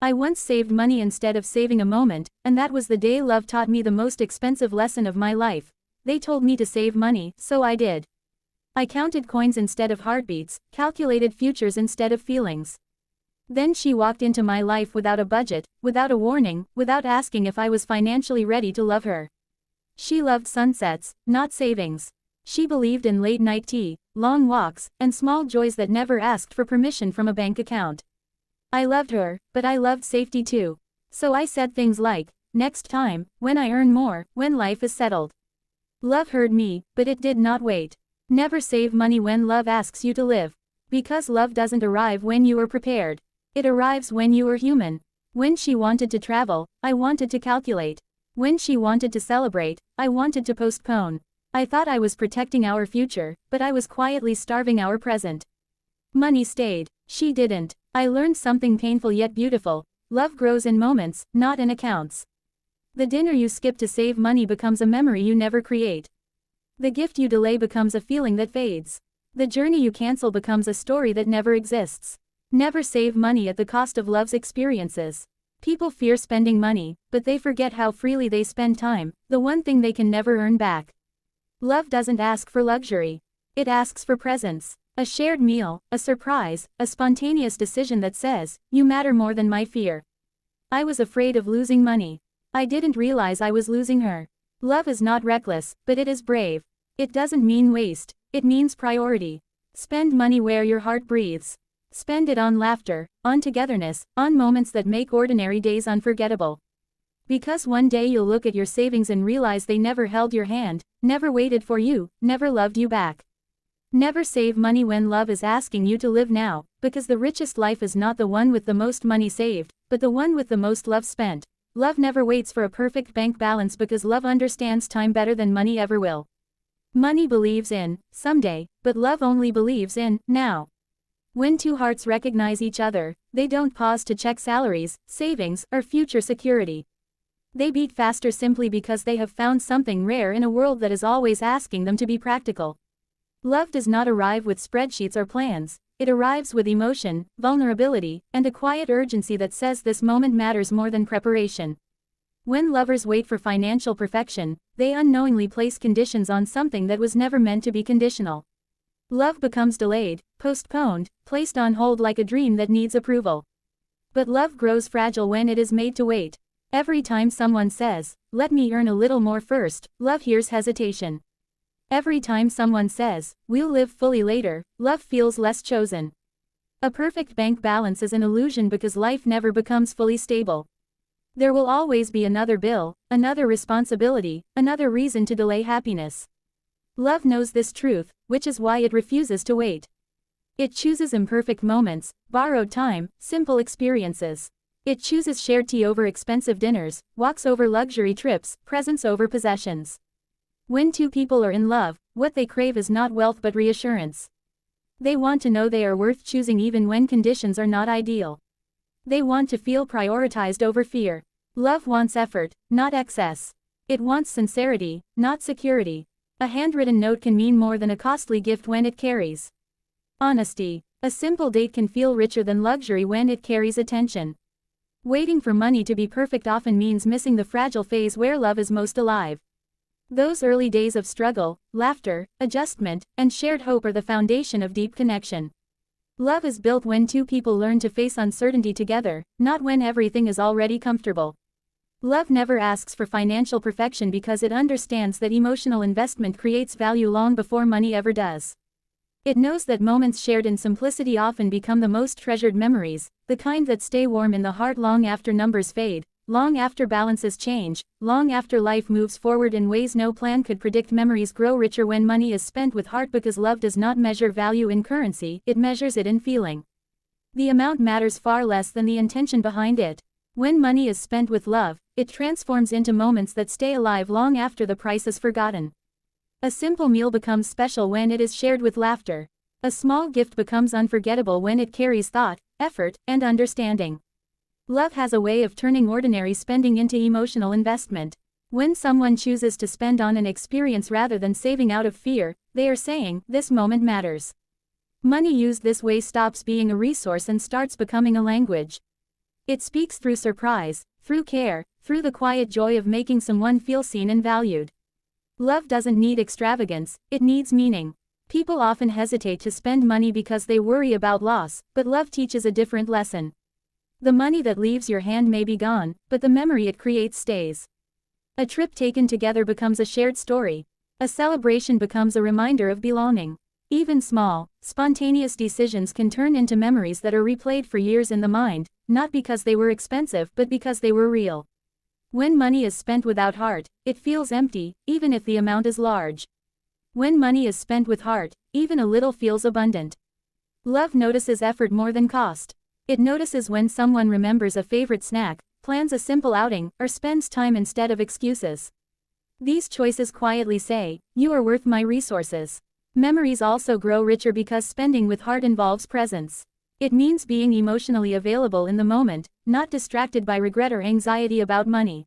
I once saved money instead of saving a moment, and that was the day love taught me the most expensive lesson of my life. They told me to save money, so I did. I counted coins instead of heartbeats, calculated futures instead of feelings. Then she walked into my life without a budget, without a warning, without asking if I was financially ready to love her. She loved sunsets, not savings. She believed in late-night tea, long walks, and small joys that never asked for permission from a bank account. I loved her, but I loved safety too. So I said things like, next time, when I earn more, when life is settled. Love heard me, but it did not wait. Never save money when love asks you to live. Because love doesn't arrive when you are prepared. It arrives when you are human. When she wanted to travel, I wanted to calculate. When she wanted to celebrate, I wanted to postpone. I thought I was protecting our future, but I was quietly starving our present. Money stayed. She didn't. I learned something painful yet beautiful. Love grows in moments, not in accounts. The dinner you skip to save money becomes a memory you never create. The gift you delay becomes a feeling that fades. The journey you cancel becomes a story that never exists. Never save money at the cost of love's experiences. People fear spending money, but they forget how freely they spend time, the one thing they can never earn back. Love doesn't ask for luxury. It asks for presence. A shared meal, a surprise, a spontaneous decision that says, you matter more than my fear. I was afraid of losing money. I didn't realize I was losing her. Love is not reckless, but it is brave. It doesn't mean waste, it means priority. Spend money where your heart breathes. Spend it on laughter, on togetherness, on moments that make ordinary days unforgettable. Because one day you'll look at your savings and realize they never held your hand, never waited for you, never loved you back. Never save money when love is asking you to live now, because the richest life is not the one with the most money saved, but the one with the most love spent. Love never waits for a perfect bank balance because love understands time better than money ever will. Money believes in someday, but love only believes in now. When two hearts recognize each other, they don't pause to check salaries, savings, or future security. They beat faster simply because they have found something rare in a world that is always asking them to be practical. Love does not arrive with spreadsheets or plans, it arrives with emotion, vulnerability, and a quiet urgency that says this moment matters more than preparation. When lovers wait for financial perfection, they unknowingly place conditions on something that was never meant to be conditional. Love becomes delayed, postponed, placed on hold like a dream that needs approval. But love grows fragile when it is made to wait. Every time someone says, let me earn a little more first, love hears hesitation. Every time someone says, we'll live fully later, love feels less chosen. A perfect bank balance is an illusion because life never becomes fully stable. There will always be another bill, another responsibility, another reason to delay happiness. Love knows this truth, which is why it refuses to wait. It chooses imperfect moments, borrowed time, simple experiences. It chooses shared tea over expensive dinners, walks over luxury trips, presents over possessions. When two people are in love, what they crave is not wealth but reassurance. They want to know they are worth choosing even when conditions are not ideal. They want to feel prioritized over fear. Love wants effort, not excess. It wants sincerity, not security. A handwritten note can mean more than a costly gift when it carries honesty. A simple date can feel richer than luxury when it carries attention. Waiting for money to be perfect often means missing the fragile phase where love is most alive. Those early days of struggle, laughter, adjustment, and shared hope are the foundation of deep connection. Love is built when two people learn to face uncertainty together, not when everything is already comfortable. Love never asks for financial perfection because it understands that emotional investment creates value long before money ever does. It knows that moments shared in simplicity often become the most treasured memories, the kind that stay warm in the heart long after numbers fade, long after balances change, long after life moves forward in ways no plan could predict. Memories grow richer when money is spent with heart because love does not measure value in currency, it measures it in feeling. The amount matters far less than the intention behind it. When money is spent with love, it transforms into moments that stay alive long after the price is forgotten. A simple meal becomes special when it is shared with laughter. A small gift becomes unforgettable when it carries thought, effort, and understanding. Love has a way of turning ordinary spending into emotional investment. When someone chooses to spend on an experience rather than saving out of fear, they are saying, this moment matters. Money used this way stops being a resource and starts becoming a language. It speaks through surprise, through care, through the quiet joy of making someone feel seen and valued. Love doesn't need extravagance, it needs meaning. People often hesitate to spend money because they worry about loss, but love teaches a different lesson. The money that leaves your hand may be gone, but the memory it creates stays. A trip taken together becomes a shared story. A celebration becomes a reminder of belonging. Even small, spontaneous decisions can turn into memories that are replayed for years in the mind, not because they were expensive but because they were real. When money is spent without heart, it feels empty, even if the amount is large. When money is spent with heart, even a little feels abundant. Love notices effort more than cost. It notices when someone remembers a favorite snack, plans a simple outing, or spends time instead of excuses. These choices quietly say, "You are worth my resources." Memories also grow richer because spending with heart involves presence. It means being emotionally available in the moment, not distracted by regret or anxiety about money.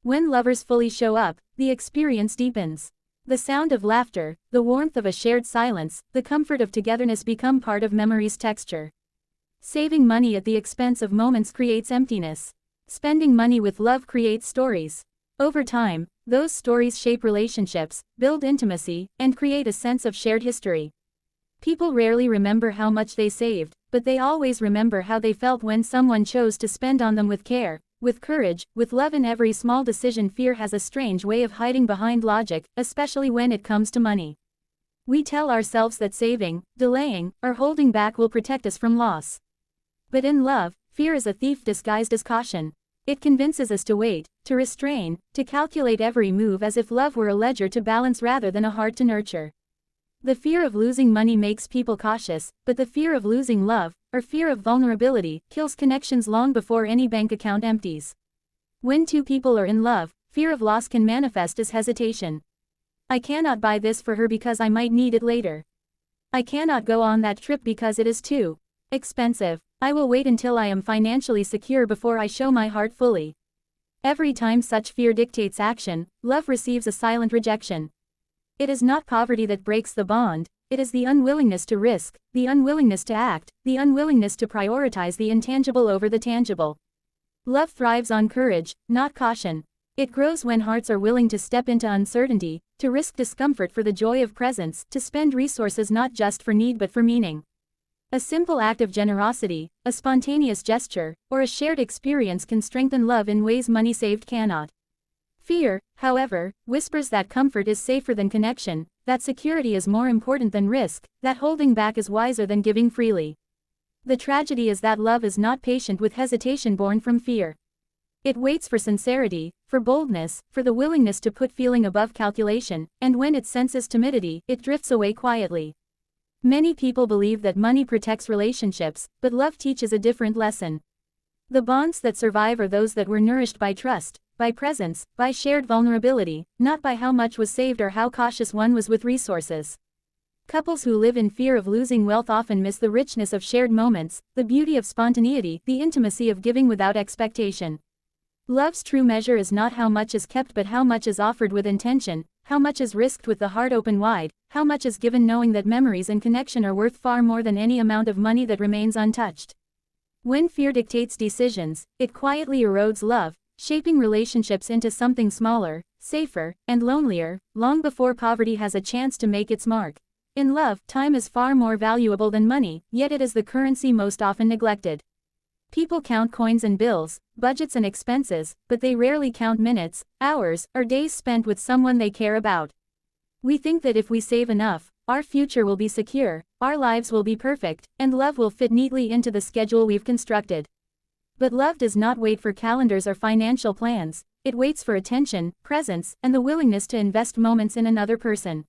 When lovers fully show up, the experience deepens. The sound of laughter, the warmth of a shared silence, the comfort of togetherness become part of memory's texture. Saving money at the expense of moments creates emptiness. Spending money with love creates stories. Over time, those stories shape relationships, build intimacy, and create a sense of shared history. People rarely remember how much they saved, but they always remember how they felt when someone chose to spend on them with care, with courage, with love. In every small decision, fear has a strange way of hiding behind logic, especially when it comes to money. We tell ourselves that saving, delaying, or holding back will protect us from loss. But in love, fear is a thief disguised as caution. It convinces us to wait, to restrain, to calculate every move as if love were a ledger to balance rather than a heart to nurture. The fear of losing money makes people cautious, but the fear of losing love, or fear of vulnerability, kills connections long before any bank account empties. When two people are in love, fear of loss can manifest as hesitation. I cannot buy this for her because I might need it later. I cannot go on that trip because it is too expensive. I will wait until I am financially secure before I show my heart fully. Every time such fear dictates action, love receives a silent rejection. It is not poverty that breaks the bond, it is the unwillingness to risk, the unwillingness to act, the unwillingness to prioritize the intangible over the tangible. Love thrives on courage, not caution. It grows when hearts are willing to step into uncertainty, to risk discomfort for the joy of presence, to spend resources not just for need but for meaning. A simple act of generosity, a spontaneous gesture, or a shared experience can strengthen love in ways money saved cannot. Fear, however, whispers that comfort is safer than connection, that security is more important than risk, that holding back is wiser than giving freely. The tragedy is that love is not patient with hesitation born from fear. It waits for sincerity, for boldness, for the willingness to put feeling above calculation, and when it senses timidity, it drifts away quietly. Many people believe that money protects relationships, but love teaches a different lesson. The bonds that survive are those that were nourished by trust, by presence, by shared vulnerability, not by how much was saved or how cautious one was with resources. Couples who live in fear of losing wealth often miss the richness of shared moments, the beauty of spontaneity, the intimacy of giving without expectation. Love's true measure is not how much is kept but how much is offered with intention, how much is risked with the heart open wide, how much is given knowing that memories and connection are worth far more than any amount of money that remains untouched. When fear dictates decisions, it quietly erodes love, shaping relationships into something smaller, safer, and lonelier, long before poverty has a chance to make its mark. In love, time is far more valuable than money, yet it is the currency most often neglected. People count coins and bills, budgets and expenses, but they rarely count minutes, hours, or days spent with someone they care about. We think that if we save enough, our future will be secure, our lives will be perfect, and love will fit neatly into the schedule we've constructed. But love does not wait for calendars or financial plans, it waits for attention, presence, and the willingness to invest moments in another person.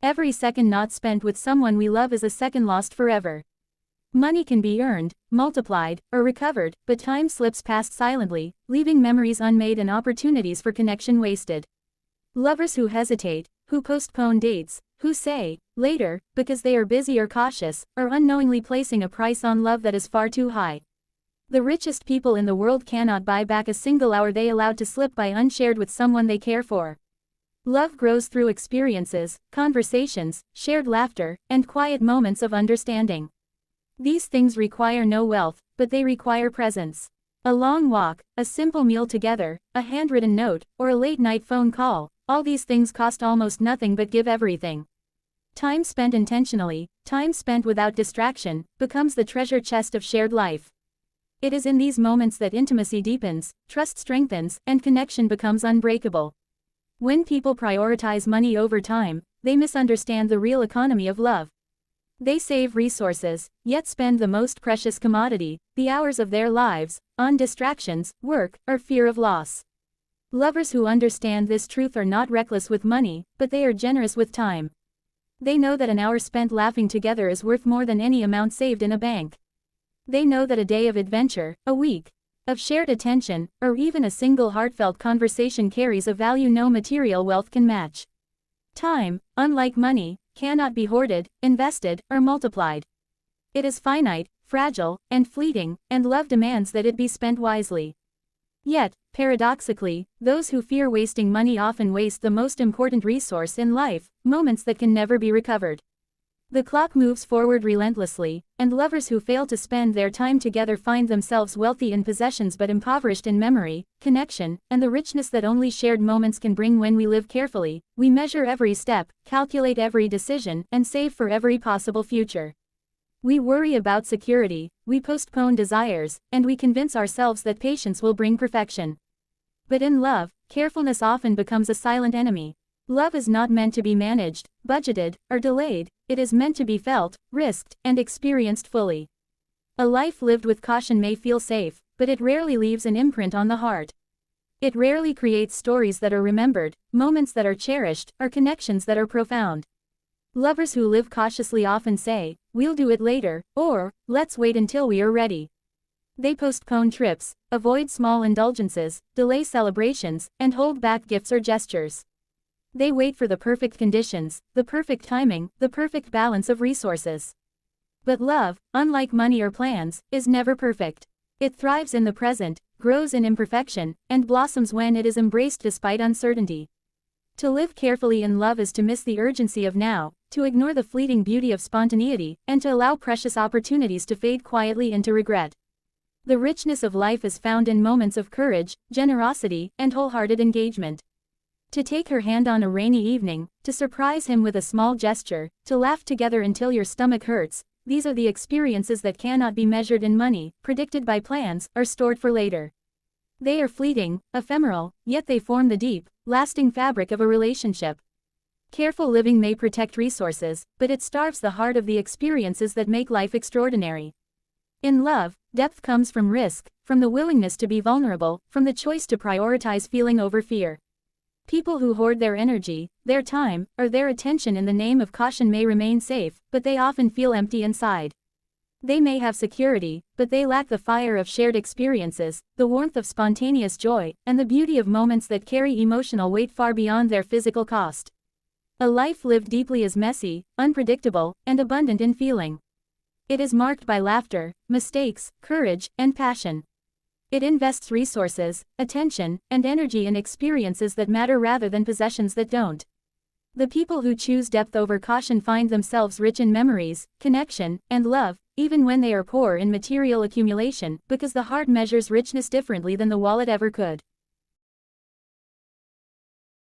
Every second not spent with someone we love is a second lost forever. Money can be earned, multiplied, or recovered, but time slips past silently, leaving memories unmade and opportunities for connection wasted. Lovers who hesitate, who postpone dates, who say, later, because they are busy or cautious, are unknowingly placing a price on love that is far too high. The richest people in the world cannot buy back a single hour they allowed to slip by unshared with someone they care for. Love grows through experiences, conversations, shared laughter, and quiet moments of understanding. These things require no wealth, but they require presence. A long walk, a simple meal together, a handwritten note, or a late-night phone call, all these things cost almost nothing but give everything. Time spent intentionally, time spent without distraction, becomes the treasure chest of shared life. It is in these moments that intimacy deepens, trust strengthens, and connection becomes unbreakable. When people prioritize money over time, they misunderstand the real economy of love. They save resources, yet spend the most precious commodity, the hours of their lives, on distractions, work, or fear of loss. Lovers who understand this truth are not reckless with money, but they are generous with time. They know that an hour spent laughing together is worth more than any amount saved in a bank. They know that a day of adventure, a week of shared attention, or even a single heartfelt conversation carries a value no material wealth can match. Time, unlike money, cannot be hoarded, invested, or multiplied. It is finite, fragile, and fleeting, and love demands that it be spent wisely. Yet, paradoxically, those who fear wasting money often waste the most important resource in life, moments that can never be recovered. The clock moves forward relentlessly, and lovers who fail to spend their time together find themselves wealthy in possessions but impoverished in memory, connection, and the richness that only shared moments can bring. When we live carefully, we measure every step, calculate every decision, and save for every possible future. We worry about security, we postpone desires, and we convince ourselves that patience will bring perfection. But in love, carefulness often becomes a silent enemy. Love is not meant to be managed, budgeted, or delayed. It is meant to be felt, risked, and experienced fully. A life lived with caution may feel safe, but it rarely leaves an imprint on the heart. It rarely creates stories that are remembered, moments that are cherished, or connections that are profound. Lovers who live cautiously often say, "We'll do it later," or, "Let's wait until we are ready." They postpone trips, avoid small indulgences, delay celebrations, and hold back gifts or gestures. They wait for the perfect conditions, the perfect timing, the perfect balance of resources. But love, unlike money or plans, is never perfect. It thrives in the present, grows in imperfection, and blossoms when it is embraced despite uncertainty. To live carefully in love is to miss the urgency of now, to ignore the fleeting beauty of spontaneity, and to allow precious opportunities to fade quietly into regret. The richness of life is found in moments of courage, generosity, and wholehearted engagement. To take her hand on a rainy evening, to surprise him with a small gesture, to laugh together until your stomach hurts, these are the experiences that cannot be measured in money, predicted by plans, or stored for later. They are fleeting, ephemeral, yet they form the deep, lasting fabric of a relationship. Careful living may protect resources, but it starves the heart of the experiences that make life extraordinary. In love, depth comes from risk, from the willingness to be vulnerable, from the choice to prioritize feeling over fear. People who hoard their energy, their time, or their attention in the name of caution may remain safe, but they often feel empty inside. They may have security, but they lack the fire of shared experiences, the warmth of spontaneous joy, and the beauty of moments that carry emotional weight far beyond their physical cost. A life lived deeply is messy, unpredictable, and abundant in feeling. It is marked by laughter, mistakes, courage, and passion. It invests resources, attention, and energy in experiences that matter rather than possessions that don't. The people who choose depth over caution find themselves rich in memories, connection, and love, even when they are poor in material accumulation, because the heart measures richness differently than the wallet ever could.